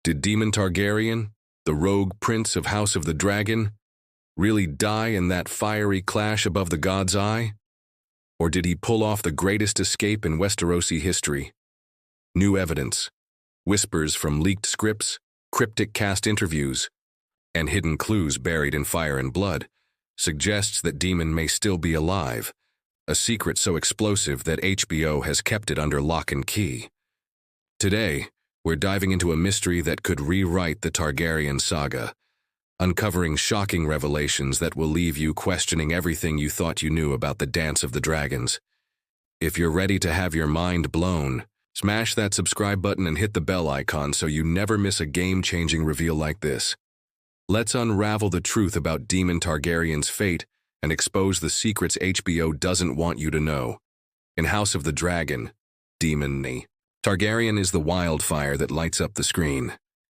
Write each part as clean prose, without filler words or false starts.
Did Daemon Targaryen, the rogue prince of House of the Dragon, really die in that fiery clash above the God's Eye? Or did he pull off the greatest escape in Westerosi history? New evidence, whispers from leaked scripts, cryptic cast interviews, and hidden clues buried in fire and blood suggests that Daemon may still be alive, a secret so explosive that HBO has kept it under lock and key. Today, we're diving into a mystery that could rewrite the Targaryen saga, uncovering shocking revelations that will leave you questioning everything you thought you knew about the Dance of the Dragons. If you're ready to have your mind blown, smash that subscribe button and hit the bell icon so you never miss a game-changing reveal like this. Let's unravel the truth about Daemon Targaryen's fate and expose the secrets HBO doesn't want you to know. In House of the Dragon, Daemon Targaryen is the wildfire that lights up the screen.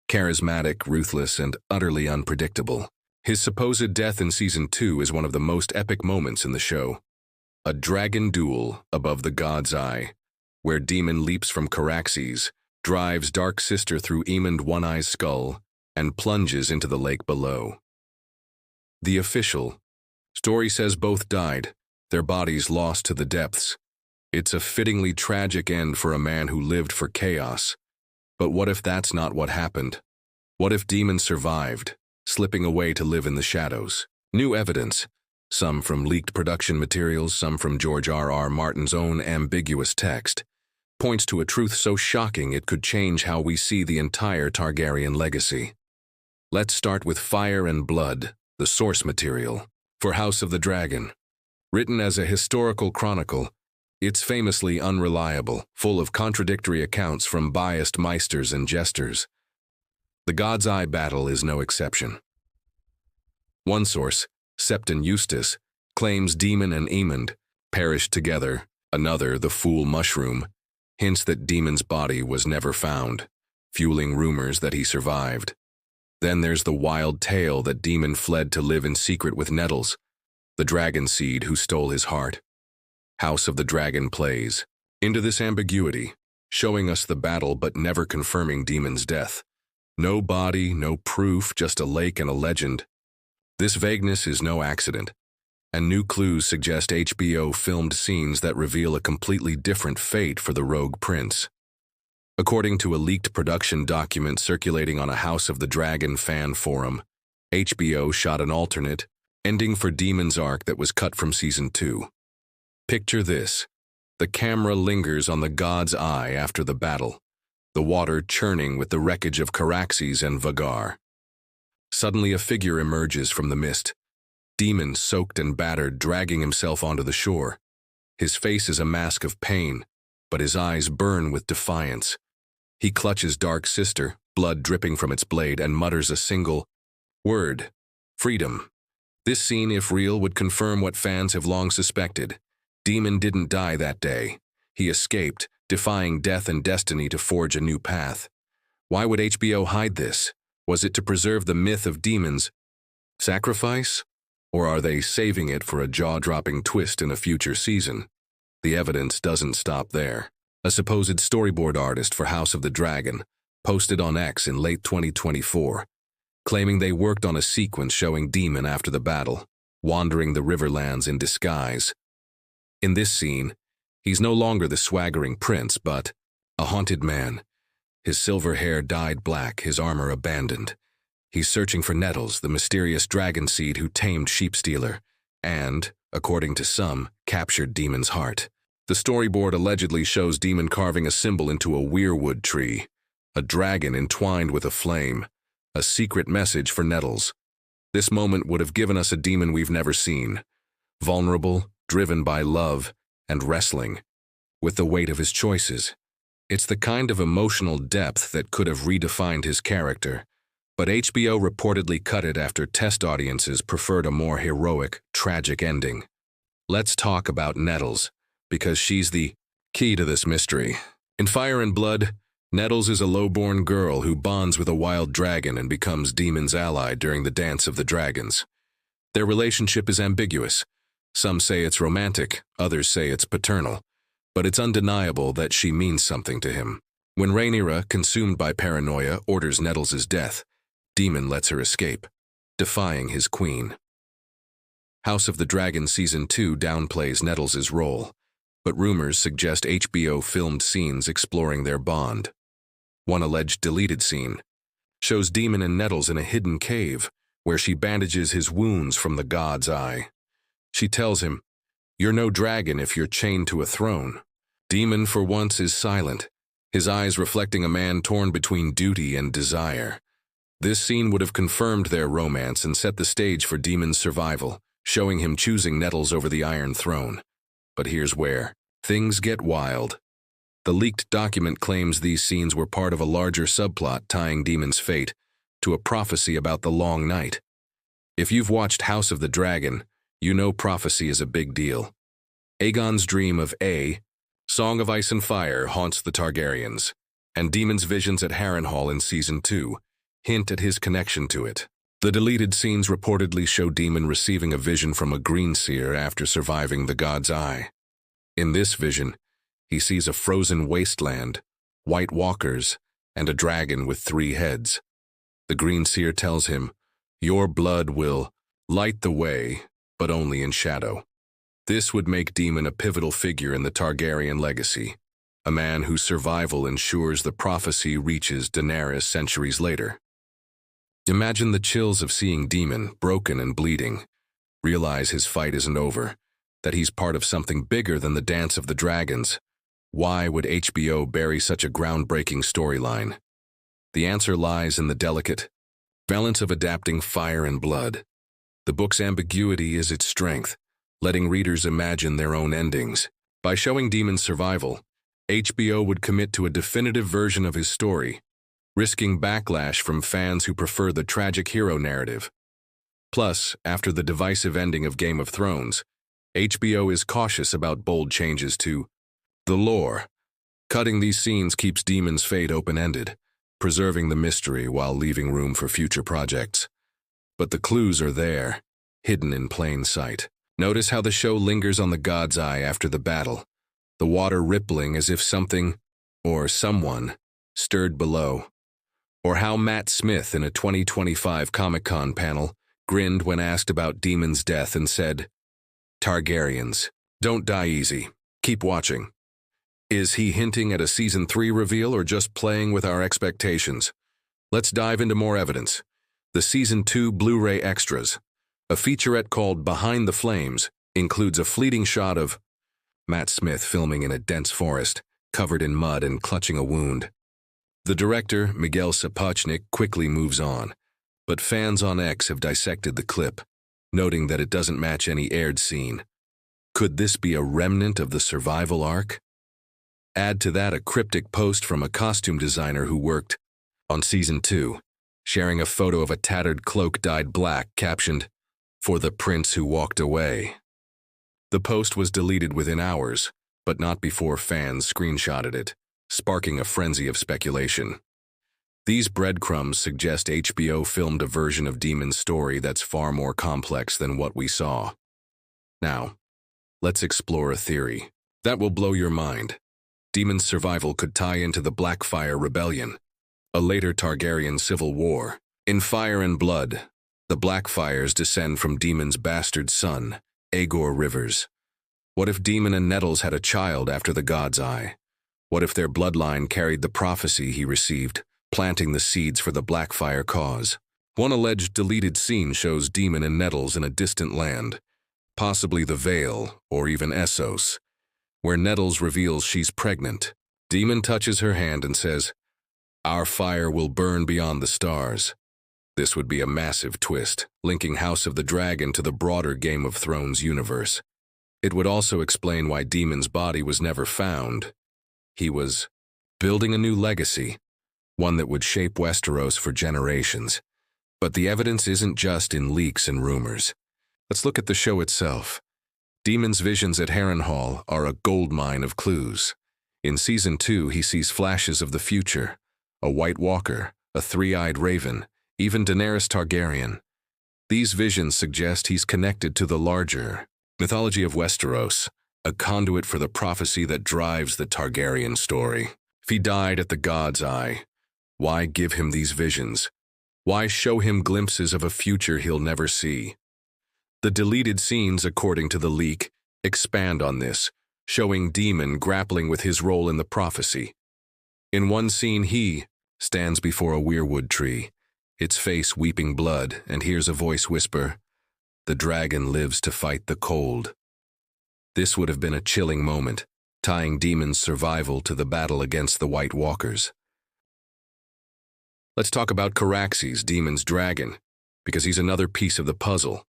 Charismatic, ruthless, and utterly unpredictable. His supposed death in Season 2 is one of the most epic moments in the show. A dragon duel above the God's Eye, where Daemon leaps from Caraxes, drives Dark Sister through Aemond One-Eye's skull, and plunges into the lake below. The official story says both died, their bodies lost to the depths. It's a fittingly tragic end for a man who lived for chaos. But what if that's not what happened? What if Daemon survived, slipping away to live in the shadows? New evidence, some from leaked production materials, some from George R.R. Martin's own ambiguous text, points to a truth so shocking it could change how we see the entire Targaryen legacy. Let's start with Fire and Blood, the source material, for House of the Dragon. Written as a historical chronicle, it's famously unreliable, full of contradictory accounts from biased maesters and jesters. The God's Eye battle is no exception. One source, Septon Eustace, claims Daemon and Aemond perished together. Another, the Fool Mushroom, hints that Daemon's body was never found, fueling rumors that he survived. Then there's the wild tale that Daemon fled to live in secret with Nettles, the dragon seed who stole his heart. House of the Dragon plays into this ambiguity, showing us the battle but never confirming Daemon's death. No body, no proof, just a lake and a legend. This vagueness is no accident, and new clues suggest HBO filmed scenes that reveal a completely different fate for the rogue prince. According to a leaked production document circulating on a House of the Dragon fan forum, HBO shot an alternate ending for Daemon's arc that was cut from Season 2. Picture this. The camera lingers on the God's Eye after the battle, the water churning with the wreckage of Caraxes and Vhagar. Suddenly a figure emerges from the mist. Daemon, soaked and battered, dragging himself onto the shore. His face is a mask of pain, but his eyes burn with defiance. He clutches Dark Sister, blood dripping from its blade, and mutters a single word: freedom. This scene, if real, would confirm what fans have long suspected. Daemon didn't die that day. He escaped, defying death and destiny to forge a new path. Why would HBO hide this? Was it to preserve the myth of Daemon's sacrifice? Or are they saving it for a jaw-dropping twist in a future season? The evidence doesn't stop there. A supposed storyboard artist for House of the Dragon posted on X in late 2024, claiming they worked on a sequence showing Daemon after the battle, wandering the Riverlands in disguise. In this scene, he's no longer the swaggering prince, but a haunted man. His silver hair dyed black, his armor abandoned. He's searching for Nettles, the mysterious dragon seed who tamed Sheepstealer, and, according to some, captured Daemon's heart. The storyboard allegedly shows Daemon carving a symbol into a weirwood tree, a dragon entwined with a flame, a secret message for Nettles. This moment would have given us a Daemon we've never seen, vulnerable, driven by love, and wrestling with the weight of his choices. It's the kind of emotional depth that could have redefined his character, but HBO reportedly cut it after test audiences preferred a more heroic, tragic ending. Let's talk about Nettles, because she's the key to this mystery. In Fire and Blood, Nettles is a low-born girl who bonds with a wild dragon and becomes Daemon's ally during the Dance of the Dragons. Their relationship is ambiguous. Some say it's romantic, others say it's paternal, but it's undeniable that she means something to him. When Rhaenyra, consumed by paranoia, orders Nettles' death, Daemon lets her escape, defying his queen. House of the Dragon Season 2 downplays Nettles' role, but rumors suggest HBO filmed scenes exploring their bond. One alleged deleted scene shows Daemon and Nettles in a hidden cave where she bandages his wounds from the god's eye. She tells him, "You're no dragon if you're chained to a throne." Daemon, for once, is silent, his eyes reflecting a man torn between duty and desire. This scene would have confirmed their romance and set the stage for Daemon's survival, showing him choosing Nettles over the Iron Throne. But here's where things get wild. The leaked document claims these scenes were part of a larger subplot tying Daemon's fate to a prophecy about the Long Night. If you've watched House of the Dragon, you know prophecy is a big deal. Aegon's dream of Song of Ice and Fire haunts the Targaryens, and Daemon's visions at Harrenhal in Season 2 hint at his connection to it. The deleted scenes reportedly show Daemon receiving a vision from a greenseer after surviving the god's eye. In this vision, he sees a frozen wasteland, white walkers, and a dragon with 3 heads. The greenseer tells him, "Your blood will light the way, but only in shadow." This would make Daemon a pivotal figure in the Targaryen legacy, a man whose survival ensures the prophecy reaches Daenerys centuries later. Imagine the chills of seeing Daemon, broken and bleeding, realize his fight isn't over, that he's part of something bigger than the Dance of the Dragons. Why would HBO bury such a groundbreaking storyline? The answer lies in the delicate balance of adapting fire and blood. The book's ambiguity is its strength, letting readers imagine their own endings. By showing Daemon's survival, HBO would commit to a definitive version of his story, risking backlash from fans who prefer the tragic hero narrative. Plus, after the divisive ending of Game of Thrones, HBO is cautious about bold changes to the lore. Cutting these scenes keeps Daemon's fate open-ended, preserving the mystery while leaving room for future projects. But the clues are there, hidden in plain sight. Notice how the show lingers on the god's eye after the battle, the water rippling as if something, or someone, stirred below. Or how Matt Smith in a 2025 Comic-Con panel grinned when asked about Daemon's death and said, "Targaryens, don't die easy. Keep watching." Is he hinting at a Season 3 reveal or just playing with our expectations? Let's dive into more evidence. The Season 2 Blu-ray Extras, a featurette called Behind the Flames, includes a fleeting shot of Matt Smith filming in a dense forest, covered in mud and clutching a wound. The director, Miguel Sapochnik, quickly moves on, but fans on X have dissected the clip, noting that it doesn't match any aired scene. Could this be a remnant of the survival arc? Add to that a cryptic post from a costume designer who worked on Season 2, sharing a photo of a tattered cloak dyed black, captioned, "For the prince who walked away." The post was deleted within hours, but not before fans screenshotted it, sparking a frenzy of speculation. These breadcrumbs suggest HBO filmed a version of Daemon's story that's far more complex than what we saw. Now, let's explore a theory that will blow your mind. Daemon's survival could tie into the Blackfyre Rebellion, a later Targaryen civil war. In Fire and Blood, the Blackfyres descend from Daemon's bastard son, Aegor Rivers. What if Daemon and Nettles had a child after the God's Eye? What if their bloodline carried the prophecy he received, planting the seeds for the Blackfyre cause? One alleged deleted scene shows Daemon and Nettles in a distant land, possibly the Vale or even Essos, where Nettles reveals she's pregnant. Daemon touches her hand and says, "Our fire will burn beyond the stars." This would be a massive twist, linking House of the Dragon to the broader Game of Thrones universe. It would also explain why Daemon's body was never found. He was building a new legacy, one that would shape Westeros for generations. But the evidence isn't just in leaks and rumors. Let's look at the show itself. Daemon's visions at Harrenhal are a goldmine of clues. In Season 2, he sees flashes of the future, a White Walker, a 3-eyed raven, even Daenerys Targaryen. These visions suggest he's connected to the larger mythology of Westeros, a conduit for the prophecy that drives the Targaryen story. If he died at the god's eye, why give him these visions? Why show him glimpses of a future he'll never see? The deleted scenes, according to the leak, expand on this, showing Daemon grappling with his role in the prophecy. In one scene, he stands before a weirwood tree, its face weeping blood, and hears a voice whisper, "The dragon lives to fight the cold." This would have been a chilling moment, tying Daemon's survival to the battle against the White Walkers. Let's talk about Caraxes, Daemon's dragon, because he's another piece of the puzzle.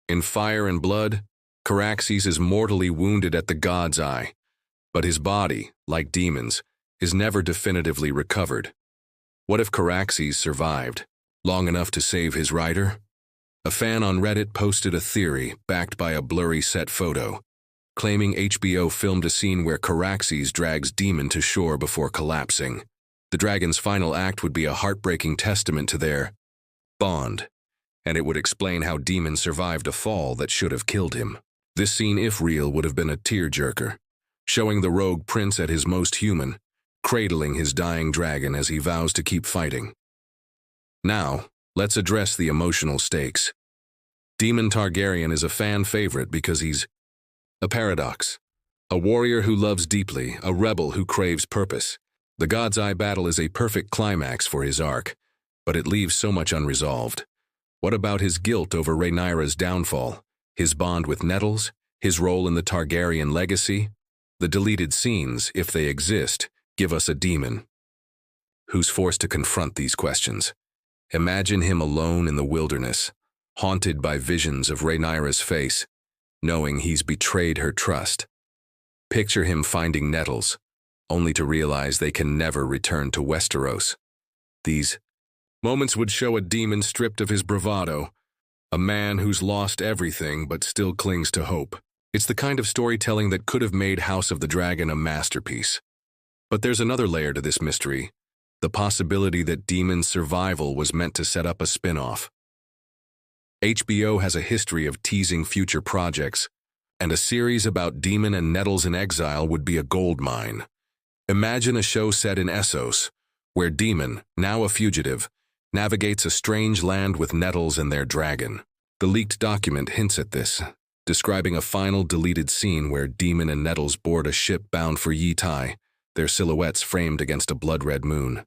In Fire and Blood, Caraxes is mortally wounded at the god's eye, but his body, like Daemon's, is never definitively recovered. What if Caraxes survived, long enough to save his rider? A fan on Reddit posted a theory, backed by a blurry set photo, claiming HBO filmed a scene where Caraxes drags Daemon to shore before collapsing. The dragon's final act would be a heartbreaking testament to their bond, and it would explain how Daemon survived a fall that should have killed him. This scene, if real, would have been a tearjerker, showing the rogue prince at his most human, cradling his dying dragon as he vows to keep fighting. Now, let's address the emotional stakes. Daemon Targaryen is a fan favorite because he's a paradox. A warrior who loves deeply, a rebel who craves purpose. The God's Eye battle is a perfect climax for his arc, but it leaves so much unresolved. What about his guilt over Rhaenyra's downfall, his bond with Nettles, his role in the Targaryen legacy? The deleted scenes, if they exist, give us a Daemon who's forced to confront these questions. Imagine him alone in the wilderness, haunted by visions of Rhaenyra's face, knowing he's betrayed her trust. Picture him finding Nettles, only to realize they can never return to Westeros. These moments would show a Daemon stripped of his bravado, a man who's lost everything but still clings to hope. It's the kind of storytelling that could have made House of the Dragon a masterpiece. But there's another layer to this mystery, the possibility that Daemon's survival was meant to set up a spin-off. HBO has a history of teasing future projects, and a series about Daemon and Nettles in exile would be a goldmine. Imagine a show set in Essos, where Daemon, now a fugitive, navigates a strange land with Nettles and their dragon. The leaked document hints at this, describing a final deleted scene where Daemon and Nettles board a ship bound for Yi-Tai, their silhouettes framed against a blood-red moon.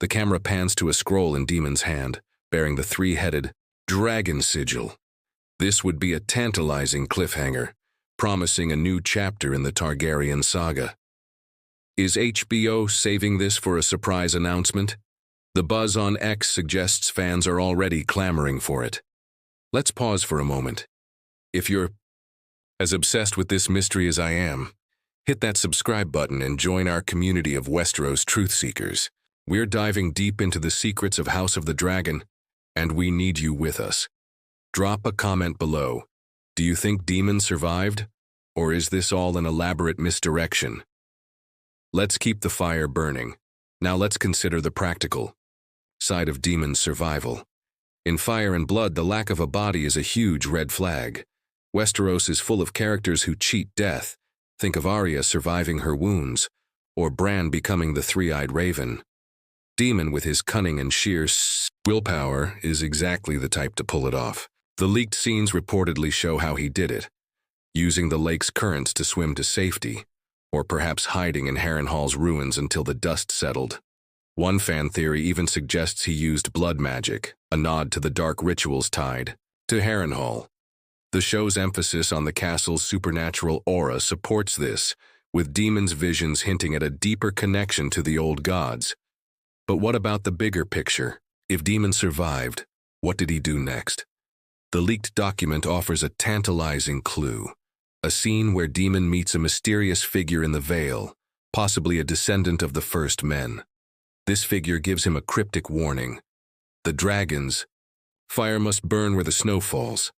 The camera pans to a scroll in Daemon's hand, bearing the three-headed dragon sigil. This would be a tantalizing cliffhanger, promising a new chapter in the Targaryen saga. Is HBO saving this for a surprise announcement? The buzz on X suggests fans are already clamoring for it. Let's pause for a moment. If you're as obsessed with this mystery as I am, hit that subscribe button and join our community of Westeros truth seekers. We're diving deep into the secrets of House of the Dragon, and we need you with us. Drop a comment below. Do you think Daemon survived? Or is this all an elaborate misdirection? Let's keep the fire burning. Now let's consider the practical side of Daemon's survival. In Fire and Blood, the lack of a body is a huge red flag. Westeros is full of characters who cheat death. Think of Arya surviving her wounds, or Bran becoming the three-eyed raven. Daemon, with his cunning and sheer willpower, is exactly the type to pull it off. The leaked scenes reportedly show how he did it, using the lake's currents to swim to safety, or perhaps hiding in Harrenhal's ruins until the dust settled. One fan theory even suggests he used blood magic, a nod to the dark rituals tied to Harrenhal. The show's emphasis on the castle's supernatural aura supports this, with Daemon's visions hinting at a deeper connection to the old gods. But what about the bigger picture? If Daemon survived, what did he do next? The leaked document offers a tantalizing clue. A scene where Daemon meets a mysterious figure in the Vale, possibly a descendant of the first men. This figure gives him a cryptic warning. The dragons, fire must burn where the snow falls.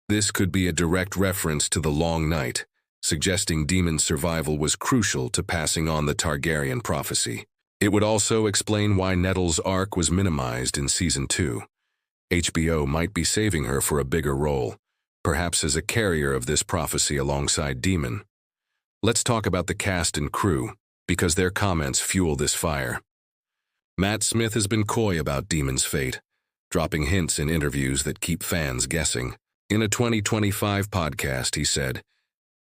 This could be a direct reference to the Long Night, suggesting Daemon's survival was crucial to passing on the Targaryen prophecy. It would also explain why Nettles' arc was minimized in Season 2. HBO might be saving her for a bigger role, perhaps as a carrier of this prophecy alongside Daemon. Let's talk about the cast and crew, because their comments fuel this fire. Matt Smith has been coy about Daemon's fate, dropping hints in interviews that keep fans guessing. In a 2025 podcast, he said,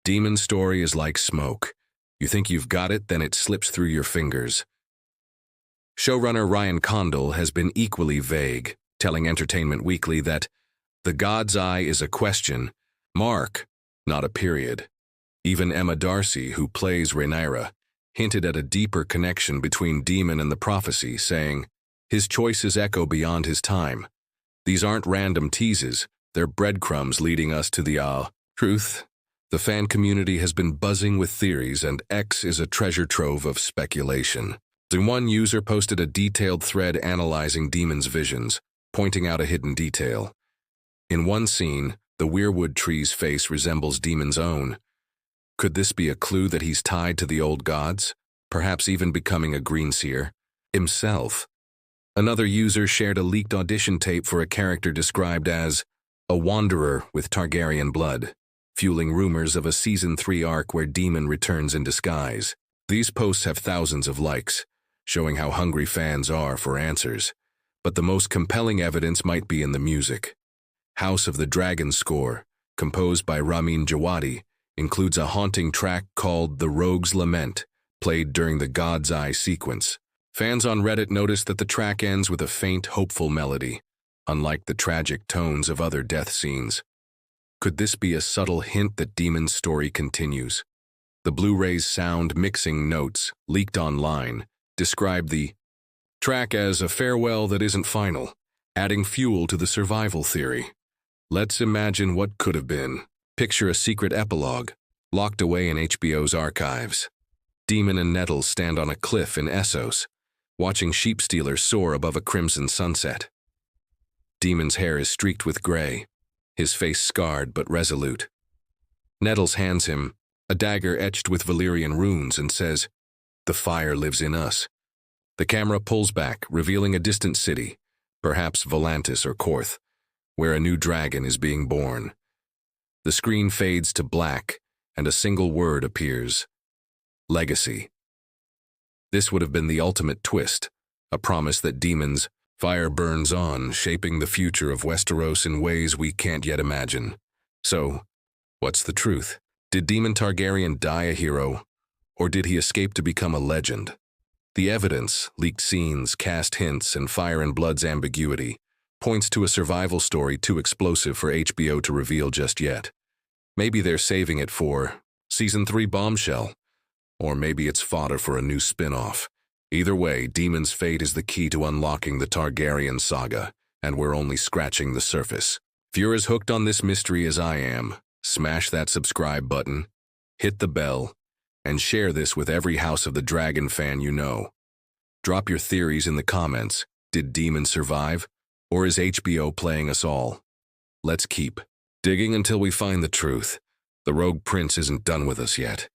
"Daemon's story is like smoke. You think you've got it, then it slips through your fingers." Showrunner Ryan Condal has been equally vague, telling Entertainment Weekly that the God's Eye is a question mark, not a period. Even Emma Darcy, who plays Rhaenyra, hinted at a deeper connection between Daemon and the prophecy, saying, "His choices echo beyond his time. These aren't random teases, they're breadcrumbs leading us to the truth." The fan community has been buzzing with theories, and X is a treasure trove of speculation. One user posted a detailed thread analyzing Daemon's visions, pointing out a hidden detail. In one scene, the weirwood tree's face resembles Daemon's own. Could this be a clue that he's tied to the old gods, perhaps even becoming a greenseer himself? Another user shared a leaked audition tape for a character described as a wanderer with Targaryen blood, fueling rumors of a Season 3 arc where Daemon returns in disguise. These posts have thousands of likes, showing how hungry fans are for answers. But the most compelling evidence might be in the music. House of the Dragon score, composed by Ramin Djawadi, includes a haunting track called The Rogue's Lament, played during the God's Eye sequence. Fans on Reddit noticed that the track ends with a faint, hopeful melody, unlike the tragic tones of other death scenes. Could this be a subtle hint that Daemon's story continues? The Blu-ray's sound mixing notes, leaked online, described the track as a farewell that isn't final, adding fuel to the survival theory. Let's imagine what could have been. Picture a secret epilogue, locked away in HBO's archives. Daemon and Nettles stand on a cliff in Essos, watching sheep stealers soar above a crimson sunset. Daemon's hair is streaked with gray, his face scarred but resolute. Nettles hands him a dagger etched with Valyrian runes and says, "The fire lives in us." The camera pulls back, revealing a distant city, perhaps Volantis or Korth, where a new dragon is being born. The screen fades to black, and a single word appears: legacy. This would have been the ultimate twist, a promise that Daemon's fire burns on, shaping the future of Westeros in ways we can't yet imagine. So, what's the truth? Did Daemon Targaryen die a hero, or did he escape to become a legend? The evidence, leaked scenes, cast hints, and Fire and Blood's ambiguity points to a survival story too explosive for HBO to reveal just yet. Maybe they're saving it for Season 3 bombshell, or maybe it's fodder for a new spin-off. Either way, Daemon's fate is the key to unlocking the Targaryen saga, and we're only scratching the surface. If you're as hooked on this mystery as I am, smash that subscribe button, hit the bell, and share this with every House of the Dragon fan you know. Drop your theories in the comments. Did Daemon survive, or is HBO playing us all? Let's keep digging until we find the truth. The Rogue Prince isn't done with us yet.